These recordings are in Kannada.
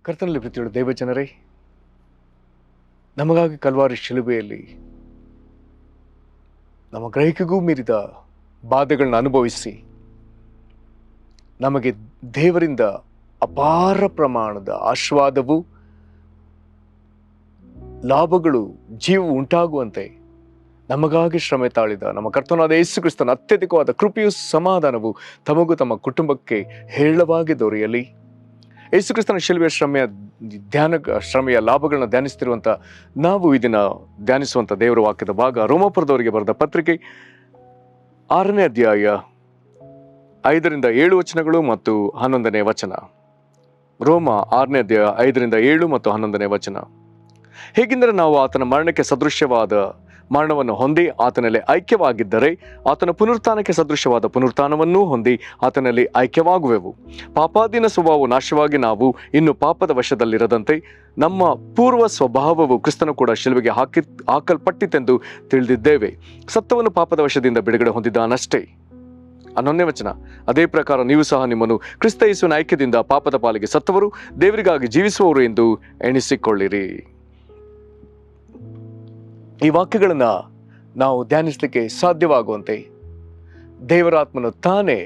ಕರ್ತನಲ್ಲಿ ಪ್ರೀತಿಯುಳ್ಳ ದೇವಜನರೇ, ನಮಗಾಗಿ ಕಲ್ವಾರಿ ಶಿಲುಬೆಯಲ್ಲಿ ನಮ್ಮ ಗ್ರಹಿಕೆಗೂ ಮೀರಿದ ಬಾಧೆಗಳನ್ನ ಅನುಭವಿಸಿ ನಮಗೆ ದೇವರಿಂದ ಅಪಾರ ಪ್ರಮಾಣದ ಆಶೀರ್ವಾದವು ಲಾಭಗಳು ಜೀವ ಉಂಟಾಗುವಂತೆ ನಮಗಾಗಿ ಶ್ರಮೆ ತಾಳಿದ ನಮ್ಮ ಕರ್ತನಾದ ಯೇಸು ಕ್ರಿಸ್ತನ ಅತ್ಯಧಿಕವಾದ ಕೃಪೆಯು ಸಮಾಧಾನವು ತಮಗೂ ತಮ್ಮ ಕುಟುಂಬಕ್ಕೆ ಹೇರಳವಾಗಿ ದೊರೆಯಲಿ. ಯೇಸು ಕ್ರಿಸ್ತನ ಶಿಲುಬೆಯ ಶ್ರಮೆಯ ಲಾಭಗಳನ್ನ ಧ್ಯಾನಿಸ್ತಿರುವಂಥ ನಾವು ಈ ದಿನ ಧ್ಯಾನಿಸುವಂಥ ದೇವರ ವಾಕ್ಯದ ಭಾಗ ರೋಮಾಪುರದವರಿಗೆ ಬರೆದ ಪತ್ರಿಕೆ 6ನೇ ಅಧ್ಯಾಯ 5-7 ವಚನಗಳು ಮತ್ತು 11ನೇ ವಚನ. ರೋಮ 6ನೇ ಅಧ್ಯಾಯ 5-7 ಮತ್ತು 11ನೇ ವಚನ. ಹೇಗೆಂದರೆ ನಾವು ಆತನ ಮರಣಕ್ಕೆ ಸದೃಶ್ಯವಾದ ಮರಣವನ್ನು ಹೊಂದಿ ಆತನಲ್ಲಿ ಐಕ್ಯವಾಗಿದ್ದರೆ ಆತನ ಪುನರುತ್ಥಾನಕ್ಕೆ ಸದೃಶ್ಯವಾದ ಪುನರುತ್ಥಾನವನ್ನೂ ಹೊಂದಿ ಆತನಲ್ಲಿ ಐಕ್ಯವಾಗುವೆವು. ಪಾಪಾಧೀನ ಸ್ವಭಾವವು ನಾಶವಾಗಿ ನಾವು ಇನ್ನು ಪಾಪದ ವಶದಲ್ಲಿರದಂತೆ ನಮ್ಮ ಪೂರ್ವ ಸ್ವಭಾವವು ಕ್ರಿಸ್ತನು ಕೂಡ ಶಿಲುಬೆಗೆ ಹಾಕಲ್ಪಟ್ಟಿತೆಂದು ತಿಳಿದಿದ್ದೇವೆ. ಸತ್ತವನು ಪಾಪದ ವಶದಿಂದ ಬಿಡುಗಡೆ ಹೊಂದಿದ್ದಾನಷ್ಟೇ. 11ನೇ ವಚನ. ಅದೇ ಪ್ರಕಾರ ನೀವು ಸಹ ನಿಮ್ಮನ್ನು ಕ್ರಿಸ್ತ ಯೇಸುವಿನ ಐಕ್ಯದಿಂದ ಪಾಪದ ಪಾಲಿಗೆ ಸತ್ತವರು ದೇವರಿಗಾಗಿ ಜೀವಿಸುವವರು ಎಂದು ಎಣಿಸಿಕೊಳ್ಳಿರಿ. ಈ ವಾಕ್ಯಗಳನ್ನ ನಾವು ಧ್ಯಾನಿಸಲಿಕ್ಕೆ ಸಾಧ್ಯವಾಗುವಂತೆ ದೇವರಾತ್ಮನು ತಾನೇ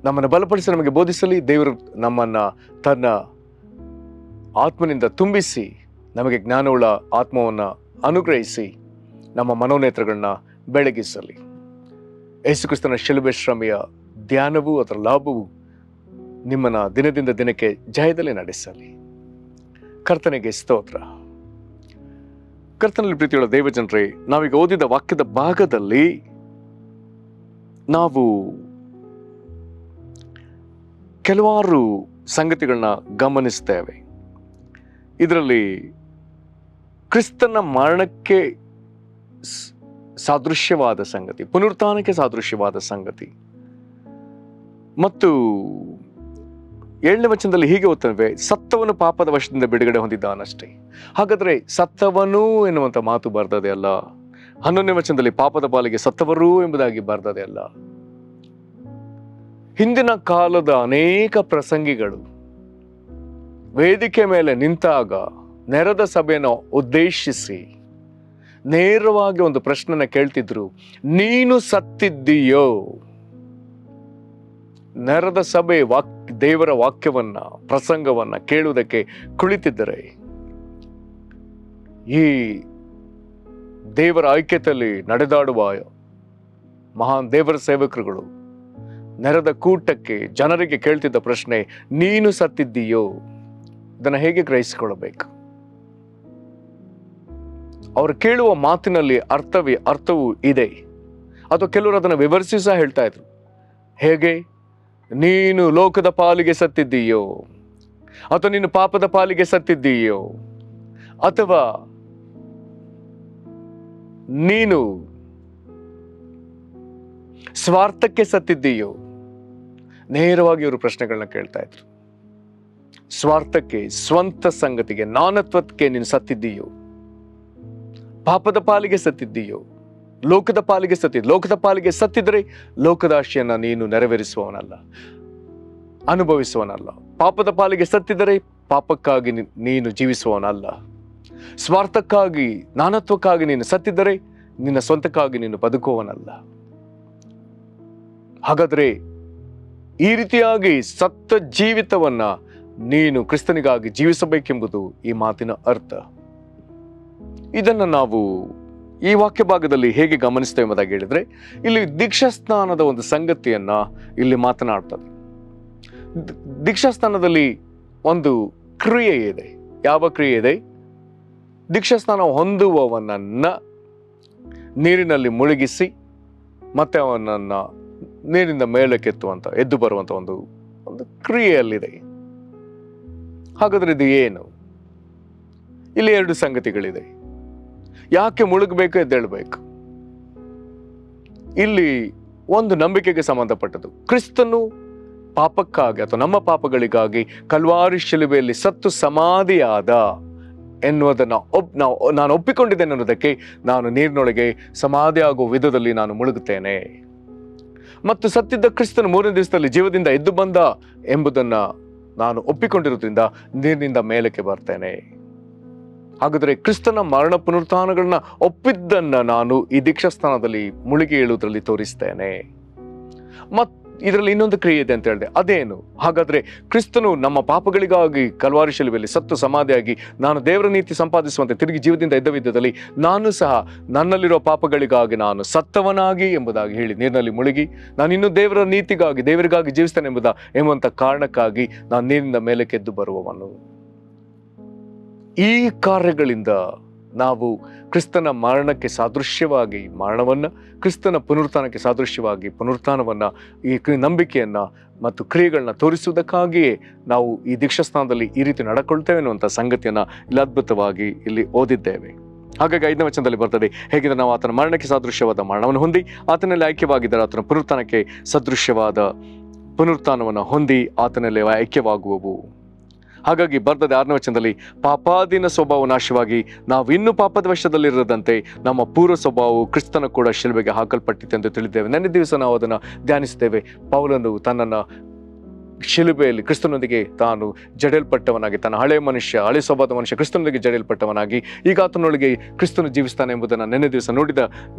ನಮ್ಮನ್ನು ಬಲಪಡಿಸಿ ನಮಗೆ ಬೋಧಿಸಲಿ. ದೇವರು ನಮ್ಮನ್ನ ತನ್ನ ಆತ್ಮನಿಂದ ತುಂಬಿಸಿ ನಮಗೆ ಜ್ಞಾನವುಳ್ಳ ಆತ್ಮವನ್ನು ಅನುಗ್ರಹಿಸಿ ನಮ್ಮ ಮನೋನೇತ್ರಗಳನ್ನ ಬೆಳಗಿಸಲಿ. ಯೇಸು ಕ್ರಿಸ್ತನ ಶಿಲುಬೆ ಶ್ರಮೆಯ ಧ್ಯಾನವು ಅದರ ಲಾಭವು ನಿಮ್ಮನ್ನ ದಿನದಿಂದ ದಿನಕ್ಕೆ ಜಯದಲ್ಲಿ ನಡೆಸಲಿ. ಕರ್ತನಿಗೆ ಸ್ತೋತ್ರ. ಕರ್ತನಲ್ಲಿ ಪ್ರೀತಿಯುಳ್ಳ ದೇವಜನರೇ, ನಾವೀಗ ಓದಿದ ವಾಕ್ಯದ ಭಾಗದಲ್ಲಿ ನಾವು ಕೆಲವಾರು ಸಂಗತಿಗಳನ್ನ ಗಮನಿಸ್ತೇವೆ. ಇದರಲ್ಲಿ ಕ್ರಿಸ್ತನ ಮರಣಕ್ಕೆ ಸಾದೃಶ್ಯವಾದ ಸಂಗತಿ, ಪುನರುತ್ಥಾನಕ್ಕೆ ಸಾದೃಶ್ಯವಾದ ಸಂಗತಿ ಮತ್ತು 7ನೇ ವಚನದಲ್ಲಿ ಹೀಗೆ ಓದ್ತೇವೆ, ಸತ್ತವನು ಪಾಪದ ವಶದಿಂದ ಬಿಡುಗಡೆ ಹೊಂದಿದ್ದಾನಷ್ಟೇ. ಹಾಗಾದ್ರೆ ಸತ್ತವನು ಎನ್ನುವಂತ ಮಾತು ಬರ್ತದೆ ಅಲ್ಲ. 11ನೇ ವಚನದಲ್ಲಿ ಪಾಪದ ಪಾಲಿಗೆ ಸತ್ತವರು ಎಂಬುದಾಗಿ ಬರ್ತದೆ ಅಲ್ಲ. ಹಿಂದಿನ ಕಾಲದ ಅನೇಕ ಪ್ರಸಂಗಿಗಳು ವೇದಿಕೆ ಮೇಲೆ ನಿಂತಾಗ ನೆರೆದ ಸಭೆಯನ್ನು ಉದ್ದೇಶಿಸಿ ನೇರವಾಗಿ ಒಂದು ಪ್ರಶ್ನೆನ ಕೇಳ್ತಿದ್ರು, ನೀನು ಸತ್ತಿದ್ದೀಯೋ? ನೆರೆದ ಸಭೆ ದೇವರ ವಾಕ್ಯವನ್ನ ಪ್ರಸಂಗವನ್ನ ಕೇಳುವುದಕ್ಕೆ ಕುಳಿತಿದ್ದರೆ ಈ ದೇವರ ಐಕ್ಯತೆಯಲ್ಲಿ ನಡೆದಾಡುವ ಮಹಾನ್ ದೇವರ ಸೇವಕರುಗಳು ನೆರೆದ ಕೂಟಕ್ಕೆ ಜನರಿಗೆ ಕೇಳ್ತಿದ್ದ ಪ್ರಶ್ನೆ, ನೀನು ಸತ್ತಿದ್ದೀಯೋ? ಇದನ್ನು ಹೇಗೆ ಗ್ರಹಿಸಿಕೊಳ್ಳಬೇಕು? ಅವರು ಕೇಳುವ ಮಾತಿನಲ್ಲಿ ಅರ್ಥವು ಇದೆ. ಅಥವಾ ಕೆಲವರು ಅದನ್ನು ವಿವರಿಸಿ ಸಹ ಹೇಳ್ತಾ ಇದ್ರು. ಹೇಗೆ? ನೀನು ಲೋಕದ ಪಾಲಿಗೆ ಸತ್ತಿದ್ದೀಯೋ, ಅಥವಾ ನೀನು ಪಾಪದ ಪಾಲಿಗೆ ಸತ್ತಿದ್ದೀಯೋ, ಅಥವಾ ನೀನು ಸ್ವಾರ್ಥಕ್ಕೆ ಸತ್ತಿದ್ದೀಯೋ? ನೇರವಾಗಿ ಇವರು ಪ್ರಶ್ನೆಗಳನ್ನ ಕೇಳ್ತಾ ಇದ್ರು. ಸ್ವಾರ್ಥಕ್ಕೆ, ಸ್ವಂತ ಸಂಗತಿಗೆ, ನಾನತ್ವಕ್ಕೆ ನೀನು ಸತ್ತಿದ್ದೀಯೋ? ಪಾಪದ ಪಾಲಿಗೆ ಸತ್ತಿದ್ದೀಯೋ? ಲೋಕದ ಪಾಲಿಗೆ ಲೋಕದ ಪಾಲಿಗೆ ಸತ್ತಿದ್ರೆ ಲೋಕದ ಆಶೆಯನ್ನ ನೀನು ನೆರವೇರಿಸುವವನಲ್ಲ, ಅನುಭವಿಸುವವನಲ್ಲ. ಪಾಪದ ಪಾಲಿಗೆ ಸತ್ತಿದರೆ ಪಾಪಕ್ಕಾಗಿ ನೀನು ಜೀವಿಸುವವನಲ್ಲ. ಸ್ವಾರ್ಥಕ್ಕಾಗಿ, ನಾನತ್ವಕ್ಕಾಗಿ ನೀನು ಸತ್ತಿದ್ದರೆ ನಿನ್ನ ಸ್ವಂತಕ್ಕಾಗಿ ನೀನು ಬದುಕುವವನಲ್ಲ. ಹಾಗಾದ್ರೆ ಈ ರೀತಿಯಾಗಿ ಸತ್ತ ಜೀವಿತವನ್ನ ನೀನು ಕ್ರಿಸ್ತನಿಗಾಗಿ ಜೀವಿಸಬೇಕೆಂಬುದು ಈ ಮಾತಿನ ಅರ್ಥ. ಇದನ್ನು ನಾವು ಈ ವಾಕ್ಯ ಭಾಗದಲ್ಲಿ ಹೇಗೆ ಗಮನಿಸ್ತೇವೆ ಎಂಬುದಾಗಿ ಹೇಳಿದ್ರೆ, ಇಲ್ಲಿ ದೀಕ್ಷಾಸ್ನಾನದ ಒಂದು ಸಂಗತಿಯನ್ನ ಇಲ್ಲಿ ಮಾತನಾಡ್ತದೆ. ದೀಕ್ಷಾಸ್ನಾನದಲ್ಲಿ ಒಂದು ಕ್ರಿಯೆ ಇದೆ. ಯಾವ ಕ್ರಿಯೆ ಇದೆ? ದೀಕ್ಷಾಸ್ನಾನ ಹೊಂದುವವನನ್ನ ನೀರಿನಲ್ಲಿ ಮುಳುಗಿಸಿ ಮತ್ತೆ ಅವನನ್ನ ನೀರಿನಿಂದ ಮೇಲಕ್ಕೆತ್ತುವಂತ, ಎದ್ದು ಬರುವಂತ ಒಂದು ಕ್ರಿಯೆಯಲ್ಲಿದೆ. ಹಾಗಾದ್ರೆ ಇದು ಏನು? ಇಲ್ಲಿ 2 ಸಂಗತಿಗಳಿದೆ. ಯಾಕೆ ಮುಳುಗಬೇಕು, ಎದ್ದೇಳಬೇಕು? ಇಲ್ಲಿ ಒಂದು ನಂಬಿಕೆಗೆ ಸಂಬಂಧಪಟ್ಟದ್ದು. ಕ್ರಿಸ್ತನು ಪಾಪಕ್ಕಾಗಿ ಅಥವಾ ನಮ್ಮ ಪಾಪಗಳಿಗಾಗಿ ಕಲ್ವಾರಿ ಶಿಲುಬೆಯಲ್ಲಿ ಸತ್ತು ಸಮಾಧಿಯಾದ ಎನ್ನುವುದನ್ನು ನಾನು ಒಪ್ಪಿಕೊಂಡಿದ್ದೇನೆ ಅನ್ನೋದಕ್ಕೆ ನಾನು ನೀರಿನೊಳಗೆ ಸಮಾಧಿ ಆಗುವ ವಿಧದಲ್ಲಿ ನಾನು ಮುಳುಗುತ್ತೇನೆ. ಮತ್ತು ಸತ್ತಿದ್ದ ಕ್ರಿಸ್ತನು 3ನೇ ದಿವಸದಲ್ಲಿ ಜೀವದಿಂದ ಎದ್ದು ಬಂದ ಎಂಬುದನ್ನು ನಾನು ಒಪ್ಪಿಕೊಂಡಿರೋದ್ರಿಂದ ನೀರಿನಿಂದ ಮೇಲಕ್ಕೆ ಬರ್ತೇನೆ. ಹಾಗಾದರೆ ಕ್ರಿಸ್ತನ ಮರಣ ಪುನರುತ್ಥಾನಗಳನ್ನ ಒಪ್ಪಿದ್ದನ್ನ ನಾನು ಈ ದೀಕ್ಷಾಸ್ಥಾನದಲ್ಲಿ ಮುಳುಗಿ ಏಳುವುದರಲ್ಲಿ ತೋರಿಸ್ತೇನೆ. ಇದರಲ್ಲಿ ಇನ್ನೊಂದು ಕ್ರಿಯೆ ಇದೆ ಅಂತ ಹೇಳಿದೆ. ಅದೇನು? ಹಾಗಾದ್ರೆ ಕ್ರಿಸ್ತನು ನಮ್ಮ ಪಾಪಗಳಿಗಾಗಿ ಕಲ್ವಾರಿ ಶಿಲುಬೆಯಲ್ಲಿ ಸತ್ತು ಸಮಾಧಿಯಾಗಿ ನಾನು ದೇವರ ನೀತಿ ಸಂಪಾದಿಸುವಂತೆ ತಿರುಗಿ ಜೀವದಿಂದ ಎದ್ದವಿದ್ದದಲ್ಲಿ ನಾನು ಸಹ ನನ್ನಲ್ಲಿರುವ ಪಾಪಗಳಿಗಾಗಿ ನಾನು ಸತ್ತವನಾಗಿ ಎಂಬುದಾಗಿ ಹೇಳಿ ನೀರಿನಲ್ಲಿ ಮುಳುಗಿ ನಾನು ಇನ್ನೂ ದೇವರ ನೀತಿಗಾಗಿ ದೇವರಿಗಾಗಿ ಜೀವಿಸ್ತೇನೆ ಎಂಬಂತ ಕಾರಣಕ್ಕಾಗಿ ನಾನು ನೀರಿನಿಂದ ಮೇಲಕ್ಕೆದ್ದು ಬರುವವನು. ಈ ಕಾರ್ಯಗಳಿಂದ ನಾವು ಕ್ರಿಸ್ತನ ಮರಣಕ್ಕೆ ಸಾದೃಶ್ಯವಾಗಿ ಮರಣವನ್ನ, ಕ್ರಿಸ್ತನ ಪುನರುತ್ಥಾನಕ್ಕೆ ಸಾದೃಶ್ಯವಾಗಿ ಪುನರುತ್ಥಾನವನ್ನ, ಈ ನಂಬಿಕೆಯನ್ನ ಮತ್ತು ಕ್ರಿಯೆಗಳನ್ನ ತೋರಿಸುವುದಕ್ಕಾಗಿಯೇ ನಾವು ಈ ದೀಕ್ಷಾಸ್ಥಾನದಲ್ಲಿ ಈ ರೀತಿ ನಡ್ಕೊಳ್ತೇವೆ ಅನ್ನುವಂಥ ಸಂಗತಿಯನ್ನ ಇಲ್ಲಿ ಅದ್ಭುತವಾಗಿ ಇಲ್ಲಿ ಓದಿದ್ದೇವೆ. ಹಾಗಾಗಿ 5ನೇ ವಚನದಲ್ಲಿ ಬರ್ತದೆ, ಹೇಗಿದ್ರೆ ನಾವು ಆತನ ಮರಣಕ್ಕೆ ಸಾದೃಶ್ಯವಾದ ಮರಣವನ್ನು ಹೊಂದಿ ಆತನಲ್ಲಿ ಐಕ್ಯವಾಗಿದ್ದರೆ ಆತನ ಪುನರುತ್ಥಾನಕ್ಕೆ ಸದೃಶ್ಯವಾದ ಪುನರುತ್ಥಾನವನ್ನು ಹೊಂದಿ ಆತನಲ್ಲಿ ಐಕ್ಯವಾಗುವವು. ಹಾಗಾಗಿ ಬರ್ತದೆ 6ನೇ ವಚನದಲ್ಲಿ, ಪಾಪಾಧೀನ ಸ್ವಭಾವ ನಾಶವಾಗಿ ನಾವು ಇನ್ನೂ ಪಾಪದ ವಶದಲ್ಲಿರದಂತೆ ನಮ್ಮ ಪೂರ್ವ ಸ್ವಭಾವವು ಕ್ರಿಸ್ತನ ಕೂಡ ಶಿಲುಬೆಗೆ ಹಾಕಲ್ಪಟ್ಟಿತೆಂದು ತಿಳಿದ್ದೇವೆ. ನೆನ್ನೆ ದಿವಸ ನಾವು ಅದನ್ನು ಧ್ಯಾನಿಸಿದ್ದೇವೆ. ಪೌಲನು ತನ್ನನ್ನು ಶಿಲುಬೆಯಲ್ಲಿ ಕ್ರಿಸ್ತನೊಂದಿಗೆ ತಾನು ಜಡೆಯಲ್ಪಟ್ಟವನಾಗಿ, ತನ್ನ ಹಳೆ ಸ್ವಭಾವದ ಮನುಷ್ಯ ಕ್ರಿಸ್ತನೊಂದಿಗೆ ಜಡೆಯಲ್ಪಟ್ಟವನಾಗಿ ಈಗ ಆತನೊಳಗೆ ಕ್ರಿಸ್ತನು ಜೀವಿಸ್ತಾನೆ ಎಂಬುದನ್ನು ನೆನ್ನೆ ದಿವಸ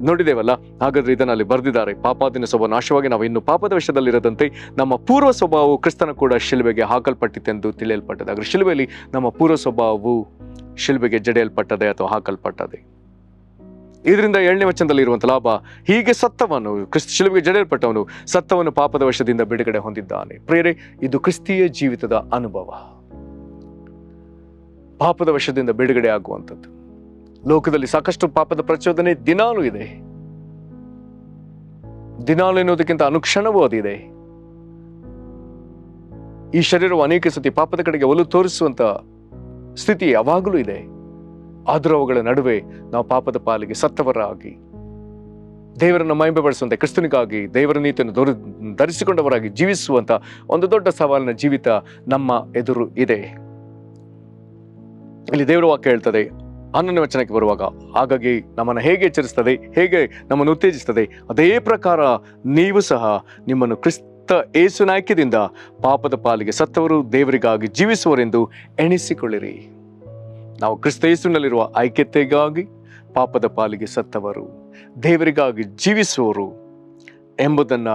ನೋಡಿದೇವಲ್ಲ. ಹಾಗಾದ್ರೆ ಇದನ್ನಲ್ಲಿ ಬರೆದಿದ್ದಾರೆ, ಪಾಪಾದಿನ ಸ್ವಭಾವ ನಾಶವಾಗಿ ನಾವು ಇನ್ನು ಪಾಪದ ವಶದಲ್ಲಿರದಂತೆ ನಮ್ಮ ಪೂರ್ವ ಸ್ವಭಾವವು ಕ್ರಿಸ್ತನ ಕೂಡ ಶಿಲುಬೆಗೆ ಹಾಕಲ್ಪಟ್ಟಿತೆಂದು ತಿಳಿಯಲ್ಪಟ್ಟದೆ. ಹಾಗಾದ್ರೆ ಶಿಲುಬೆಯಲ್ಲಿ ನಮ್ಮ ಪೂರ್ವ ಸ್ವಭಾವವು ಶಿಲುಬೆಗೆ ಜಡೆಯಲ್ಪಟ್ಟದೆ ಅಥವಾ ಹಾಕಲ್ಪಟ್ಟದೆ. ಇದರಿಂದ 7ನೇ ವಚನದಲ್ಲಿ ಇರುವಂಥ ಲಾಭ, ಹೀಗೆ ಸತ್ತವನು ಶಿಲುಬೆಗೆ ಜಡೆಯಲ್ಪಟ್ಟವನು ಸತ್ತವನು ಪಾಪದ ವಶದಿಂದ ಬಿಡುಗಡೆ ಹೊಂದಿದ್ದಾನೆ. ಪ್ರಿಯರೇ, ಇದು ಕ್ರಿಸ್ತೀಯ ಜೀವಿತದ ಅನುಭವ. ಪಾಪದ ವಶದಿಂದ ಬಿಡುಗಡೆ ಆಗುವಂಥದ್ದು. ಲೋಕದಲ್ಲಿ ಸಾಕಷ್ಟು ಪಾಪದ ಪ್ರಚೋದನೆ ದಿನಾಲೂ ಇದೆ. ದಿನಾಲು ಎನ್ನುವುದಕ್ಕಿಂತ ಅನುಕ್ಷಣವೂ ಅದಿದೆ. ಈ ಶರೀರವು ಅನೇಕ ಸತಿ ಪಾಪದ ಕಡೆಗೆ ಒಲವು ತೋರಿಸುವಂತ ಸ್ಥಿತಿ ಯಾವಾಗಲೂ ಇದೆ. ಆದರೂ ಅವುಗಳ ನಡುವೆ ನಾವು ಪಾಪದ ಪಾಲಿಗೆ ಸತ್ತವರಾಗಿ ದೇವರನ್ನು ಮಹಿಮೆಪಡಿಸುವಂತೆ ಕ್ರಿಸ್ತನಿಗಾಗಿ ದೇವರ ನೀತಿಯನ್ನು ಧರಿಸಿಕೊಂಡವರಾಗಿ ಜೀವಿಸುವಂತ ಒಂದು ದೊಡ್ಡ ಸವಾಲಿನ ಜೀವಿತ ನಮ್ಮ ಎದುರು ಇದೆ. ಇಲ್ಲಿ ದೇವರ ವಾಕ್ಯ ಹೇಳ್ತದೆ 11ನೇ ವಚನಕ್ಕೆ ಬರುವಾಗ, ಹಾಗಾಗಿ ನಮ್ಮನ್ನು ಹೇಗೆ ಎಚ್ಚರಿಸ್ತದೆ, ಹೇಗೆ ನಮ್ಮನ್ನು ಉತ್ತೇಜಿಸ್ತದೆ, ಅದೇ ಪ್ರಕಾರ ನೀವು ಸಹ ನಿಮ್ಮನ್ನು ಕ್ರಿಸ್ತ ಯೇಸುವಿನ ಐಕ್ಯದಿಂದ ಪಾಪದ ಪಾಲಿಗೆ ಸತ್ತವರು ದೇವರಿಗಾಗಿ ಜೀವಿಸುವರೆಂದು ಎಣಿಸಿಕೊಳ್ಳಿರಿ. ನಾವು ಕ್ರಿಸ್ತ ಯೇಸುವಿನಲ್ಲಿರುವ ಐಕ್ಯತೆಗಾಗಿ ಪಾಪದ ಪಾಲಿಗೆ ಸತ್ತವರು, ದೇವರಿಗಾಗಿ ಜೀವಿಸುವವರು ಎಂಬುದನ್ನ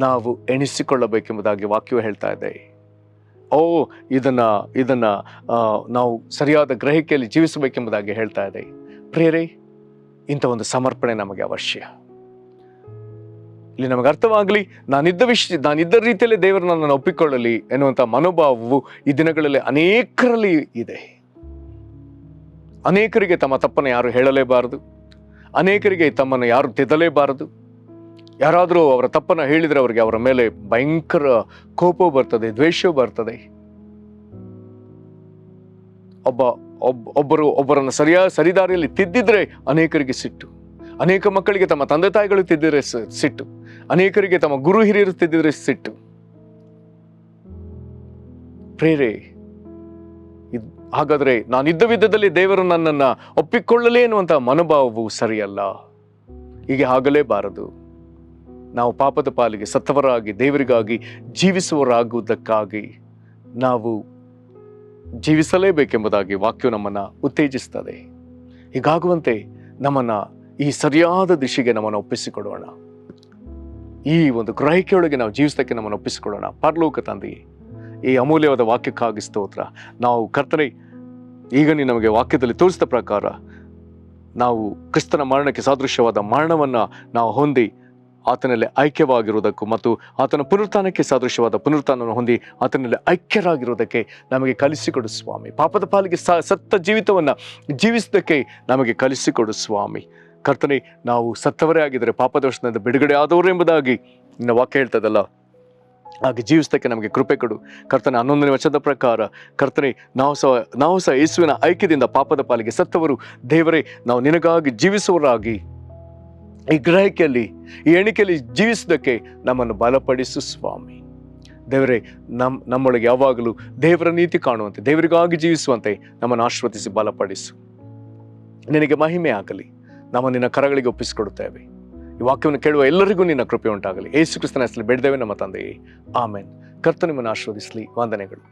ನಾವು ಎಣಿಸಿಕೊಳ್ಳಬೇಕೆಂಬುದಾಗಿ ವಾಕ್ಯವು ಹೇಳ್ತಾ ಇದೆ. ಇದನ್ನ ನಾವು ಸರಿಯಾದ ಗ್ರಹಿಕೆಯಲ್ಲಿ ಜೀವಿಸಬೇಕೆಂಬುದಾಗಿ ಹೇಳ್ತಾ ಇದೆ. ಪ್ರಿಯರೇ, ಇಂಥ ಒಂದು ಸಮರ್ಪಣೆ ನಮಗೆ ಅವಶ್ಯ. ಇಲ್ಲಿ ನಮಗೆ ಅರ್ಥವಾಗಲಿ, ನಾನಿದ್ದ ರೀತಿಯಲ್ಲಿ ದೇವರನ್ನ ನಾನು ಒಪ್ಪಿಕೊಳ್ಳಲಿ ಎನ್ನುವಂಥ ಮನೋಭಾವವು ಈ ದಿನಗಳಲ್ಲಿ ಅನೇಕರಲ್ಲಿ ಇದೆ. ಅನೇಕರಿಗೆ ತಮ್ಮ ತಪ್ಪನ್ನು ಯಾರು ಹೇಳಲೇಬಾರದು, ಅನೇಕರಿಗೆ ತಮ್ಮನ್ನು ಯಾರು ತಿದ್ದಲೇಬಾರದು. ಯಾರಾದರೂ ಅವರ ತಪ್ಪನ್ನು ಹೇಳಿದರೆ ಅವರಿಗೆ ಅವರ ಮೇಲೆ ಭಯಂಕರ ಕೋಪ ಬರ್ತದೆ, ದ್ವೇಷವೂ ಬರ್ತದೆ. ಒಬ್ಬರನ್ನು ಸರಿದಾರಿಯಲ್ಲಿ ತಿದ್ದಿದ್ರೆ ಅನೇಕರಿಗೆ ಸಿಟ್ಟು, ಅನೇಕ ಮಕ್ಕಳಿಗೆ ತಮ್ಮ ತಂದೆ ತಾಯಿಗಳು ತಿದ್ದಿದ್ರೆ ಸಿಟ್ಟು, ಅನೇಕರಿಗೆ ತಮ್ಮ ಗುರು ಹಿರಿಯರು ತಿದ್ದಿದ್ರೆ ಸಿಟ್ಟು. ಪ್ರೇರೆ, ಹಾಗಾದ್ರೆ ನಾನಿದ್ದ ವಿಧದಲ್ಲಿ ದೇವರು ನನ್ನನ್ನು ಒಪ್ಪಿಕೊಳ್ಳಲೇ ಎನ್ನುವಂಥ ಮನೋಭಾವವು ಸರಿಯಲ್ಲ. ಹೀಗೆ ಆಗಲೇಬಾರದು. ನಾವು ಪಾಪದ ಪಾಲಿಗೆ ಸತ್ತವರಾಗಿ ದೇವರಿಗಾಗಿ ಜೀವಿಸುವವರಾಗುವುದಕ್ಕಾಗಿ ನಾವು ಜೀವಿಸಲೇಬೇಕೆಂಬುದಾಗಿ ವಾಕ್ಯವು ನಮ್ಮನ್ನು ಉತ್ತೇಜಿಸ್ತದೆ. ಹೀಗಾಗುವಂತೆ ನಮ್ಮನ್ನು ಈ ಸರಿಯಾದ ದಿಶೆಗೆ ನಮ್ಮನ್ನು ಒಪ್ಪಿಸಿಕೊಡೋಣ. ಈ ಒಂದು ಗ್ರಹಿಕೆಯೊಳಗೆ ನಾವು ಜೀವಿಸೋದಕ್ಕೆ ನಮ್ಮನ್ನು ಒಪ್ಪಿಸಿಕೊಡೋಣ. ಪರಲೋಕ ತಂದೆಯೇ, ಈ ಅಮೂಲ್ಯವಾದ ವಾಕ್ಯಕ್ಕಾಗಿ ಸ್ತೋತ್ರ. ನಾವು ಕರ್ತನೆ, ಈಗ ನೀನು ನಮಗೆ ವಾಕ್ಯದಲ್ಲಿ ತೋರಿಸಿದ ಪ್ರಕಾರ ನಾವು ಕ್ರಿಸ್ತನ ಮರಣಕ್ಕೆ ಸಾದೃಶ್ಯವಾದ ಮರಣವನ್ನು ನಾವು ಹೊಂದಿ ಆತನಲ್ಲಿ ಐಕ್ಯವಾಗಿರುವುದಕ್ಕೂ ಮತ್ತು ಆತನ ಪುನರುತ್ಥಾನಕ್ಕೆ ಸಾದೃಶ್ಯವಾದ ಪುನರುತ್ಥಾನವನ್ನು ಹೊಂದಿ ಆತನಲ್ಲಿ ಐಕ್ಯರಾಗಿರುವುದಕ್ಕೆ ನಮಗೆ ಕಲಿಸಿಕೊಡು ಸ್ವಾಮಿ. ಪಾಪದ ಪಾಲಿಗೆ ಸತ್ತ ಜೀವಿತವನ್ನು ಜೀವಿಸೋದಕ್ಕೆ ನಮಗೆ ಕಲಿಸಿಕೊಡು ಸ್ವಾಮಿ. ಕರ್ತನೆ, ನಾವು ಸತ್ತವರೇ ಆಗಿದ್ದರೆ ಪಾಪದ ವಶದಿಂದ ಬಿಡುಗಡೆ ಆದವರು ಎಂಬುದಾಗಿ ನಿನ್ನ ವಾಕ್ಯ ಹೇಳ್ತದಲ್ಲ, ಹಾಗೆ ಜೀವಿಸೋದಕ್ಕೆ ನಮಗೆ ಕೃಪೆ ಕೊಡು ಕರ್ತನೆ. 11ನೇ ವಚನದ ಪ್ರಕಾರ ಕರ್ತನೆ, ನಾವು ಸಹ ಯೇಸುವಿನ ಐಕ್ಯದಿಂದ ಪಾಪದ ಪಾಲಿಗೆ ಸತ್ತವರು ದೇವರೇ, ನಾವು ನಿನಗಾಗಿ ಜೀವಿಸುವವರಾಗಿ ಈ ಗ್ರಹಿಕೆಯಲ್ಲಿ ಈ ಎಣಿಕೆಯಲ್ಲಿ ಜೀವಿಸೋದಕ್ಕೆ ನಮ್ಮನ್ನು ಬಲಪಡಿಸು ಸ್ವಾಮಿ. ದೇವರೇ, ನಮ್ಮೊಳಗೆ ಯಾವಾಗಲೂ ದೇವರ ನೀತಿ ಕಾಣುವಂತೆ, ದೇವರಿಗಾಗಿ ಜೀವಿಸುವಂತೆ ನಮ್ಮನ್ನು ಆಶೀರ್ವದಿಸಿ ಬಲಪಡಿಸು. ನಿನಗೆ ಮಹಿಮೆ ಆಗಲಿ. ನಮ್ಮ ನಿನ್ನ ಕರಗಳಿಗೆ ಒಪ್ಪಿಸಿಕೊಡುತ್ತೇವೆ. ಈ ವಾಕ್ಯವನ್ನು ಕೇಳುವ ಎಲ್ಲರಿಗೂ ನಿನ್ನ ಕೃಪೆ ಉಂಟಾಗಲಿ. ಯೇಸು ಕ್ರಿಸ್ತನ ಹೆಸರಲ್ಲಿ ಬೇಡಿದ್ದೇವೆ ನಮ್ಮ ತಂದೆಯೇ, ಆಮೆನ್. ಕರ್ತನು ನಿಮ್ಮನ್ನು ಆಶೀರ್ವದಿಸಲಿ. ವಂದನೆಗಳು.